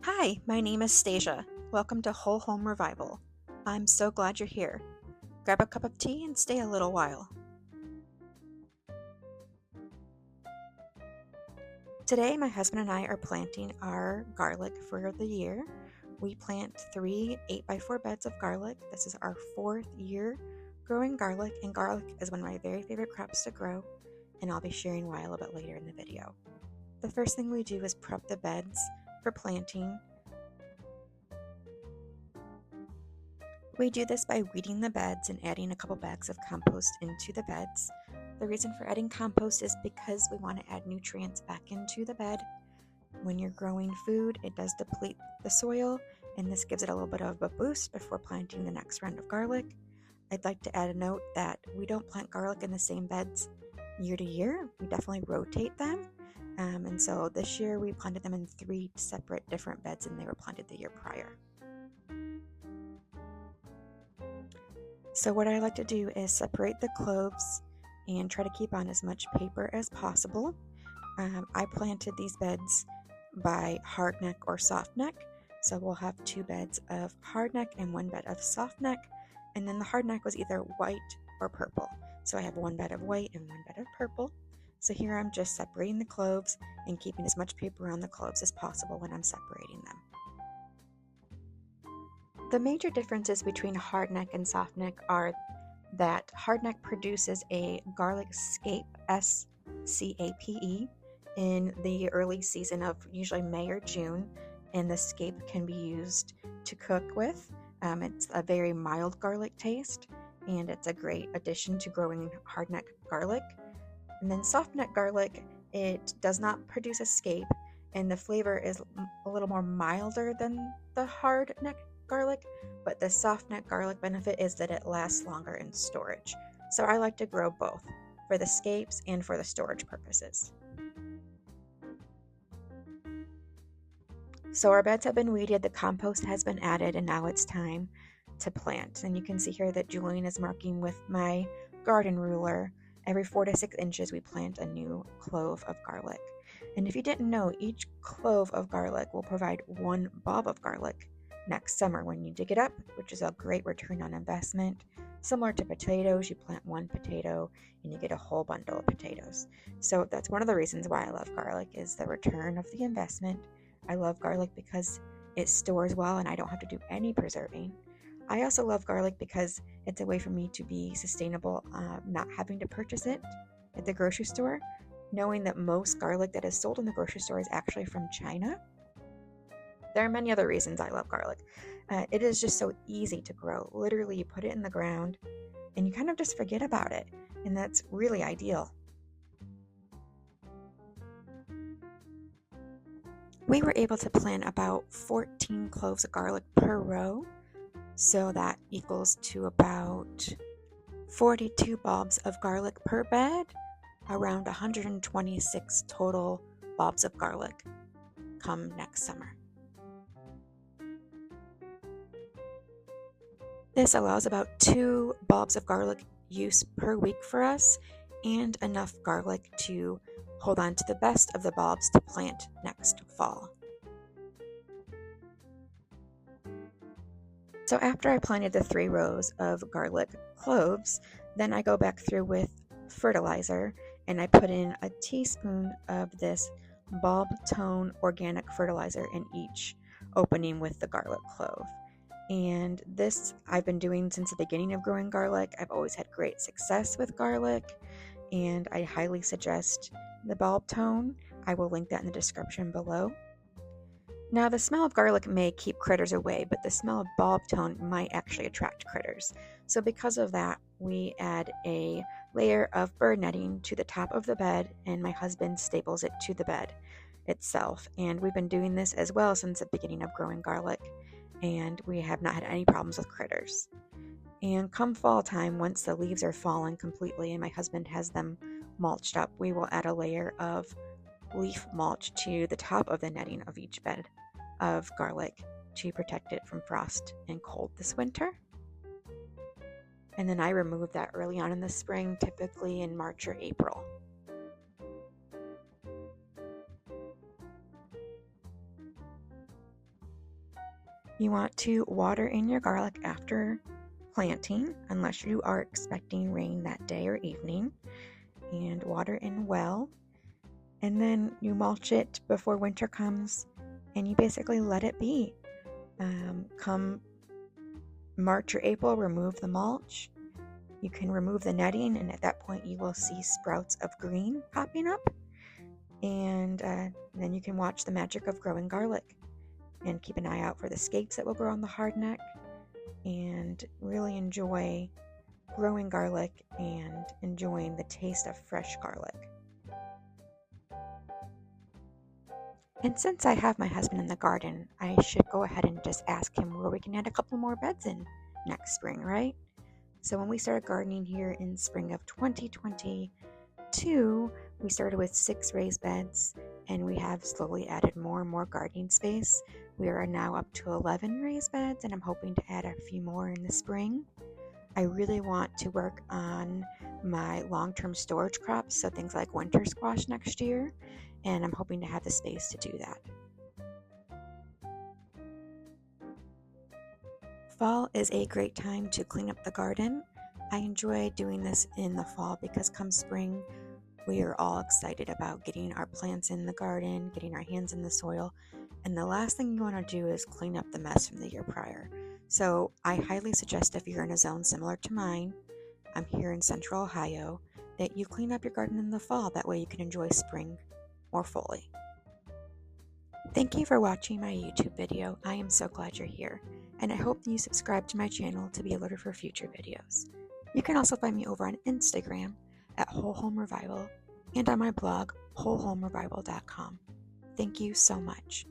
Hi, my name is Stasia. Welcome to Whole Home Revival. I'm so glad you're here. Grab a cup of tea and stay a little while. Today, my husband and I are planting our garlic for the year. We plant 3 8x4 beds of garlic. This is our 4th year growing garlic, and garlic is one of my very favorite crops to grow, and I'll be sharing why a little bit later in the video. The first thing we do is prep the beds for planting. We do this by weeding the beds and adding a couple bags of compost into the beds. The reason for adding compost is because we want to add nutrients back into the bed. When you're growing food, it does deplete the soil, and this gives it a little bit of a boost before planting the next round of garlic. I'd like to add a note that we don't plant garlic in the same beds year to year. We definitely rotate them. And so this year we planted them in 3 separate different beds, and they were planted the year prior. So what I like to do is separate the cloves and try to keep on as much paper as possible. I planted these beds by hardneck or softneck. So we'll have 2 beds of hardneck and 1 bed of softneck. And then the hardneck was either white or purple. So I have 1 bed of white and 1 bed of purple. So here I'm just separating the cloves and keeping as much paper on the cloves as possible when I'm separating them. The major differences between hardneck and softneck are that hardneck produces a garlic scape, S-C-A-P-E, in the early season of usually May or June, and the scape can be used to cook with. It's a very mild garlic taste, and it's a great addition to growing hardneck garlic. And then softneck garlic, it does not produce a scape, and the flavor is a little more milder than the hardneck garlic, but the softneck garlic benefit is that it lasts longer in storage. So I like to grow both for the scapes and for the storage purposes. So our beds have been weeded, the compost has been added, and now it's time to plant. And you can see here that Julian is marking with my garden ruler. Every 4 to 6 inches we plant a new clove of garlic. And if you didn't know, each clove of garlic will provide 1 bulb of garlic next summer when you dig it up, which is a great return on investment. Similar to potatoes, you plant 1 potato and you get a whole bundle of potatoes. So that's one of the reasons why I love garlic, is the return of the investment. I love garlic because it stores well and I don't have to do any preserving. I also love garlic because it's a way for me to be sustainable, not having to purchase it at the grocery store, knowing that most garlic that is sold in the grocery store is actually from China. There are many other reasons I love garlic. It is just so easy to grow. Literally, you put it in the ground and you kind of just forget about it. And that's really ideal. We were able to plant about 14 cloves of garlic per row. So that equals to about 42 bulbs of garlic per bed, around 126 total bulbs of garlic come next summer. This allows about 2 bulbs of garlic use per week for us, and enough garlic to hold on to the best of the bulbs to plant next fall. So after I planted the 3 rows of garlic cloves, then I go back through with fertilizer and I put in a teaspoon of this bulb tone organic fertilizer in each opening with the garlic clove. And this I've been doing since the beginning of growing garlic. I've always had great success with garlic, and I highly suggest the bulb tone. I will link that in the description below. Now, the smell of garlic may keep critters away, but the smell of bulb tone might actually attract critters. So because of that, we add a layer of bird netting to the top of the bed, and my husband staples it to the bed itself. And we've been doing this as well since the beginning of growing garlic, and we have not had any problems with critters. And come fall time, once the leaves are fallen completely and my husband has them mulched up, we will add a layer of leaf mulch to the top of the netting of each bed of garlic to protect it from frost and cold this winter. And then I remove that early on in the spring, typically in March or April. You want to water in your garlic after planting, unless you are expecting rain that day or evening, and water in well. And then you mulch it before winter comes, and you basically let it be. Come March or April, remove the mulch. You can remove the netting, and at that point you will see sprouts of green popping up. And then you can watch the magic of growing garlic, and keep an eye out for the scapes that will grow on the hardneck, and really enjoy growing garlic and enjoying the taste of fresh garlic. And since I have my husband in the garden, I should go ahead and just ask him where we can add a couple more beds in next spring, right? So when we started gardening here in spring of 2022, we started with 6 raised beds, and we have slowly added more and more gardening space. We are now up to 11 raised beds, and I'm hoping to add a few more in the spring. I really want to work on my long-term storage crops, so things like winter squash next year, and I'm hoping to have the space to do that. Fall is a great time to clean up the garden. I enjoy doing this in the fall because come spring, we are all excited about getting our plants in the garden, getting our hands in the soil, and the last thing you want to do is clean up the mess from the year prior. So I highly suggest, if you're in a zone similar to mine, I'm here in Central Ohio, that you clean up your garden in the fall. That way you can enjoy spring more fully. Thank you for watching my YouTube video. I am so glad you're here, and I hope that you subscribe to my channel to be alerted for future videos. You can also find me over on Instagram at wholehomerevival and on my blog, wholehomerevival.com. Thank you so much.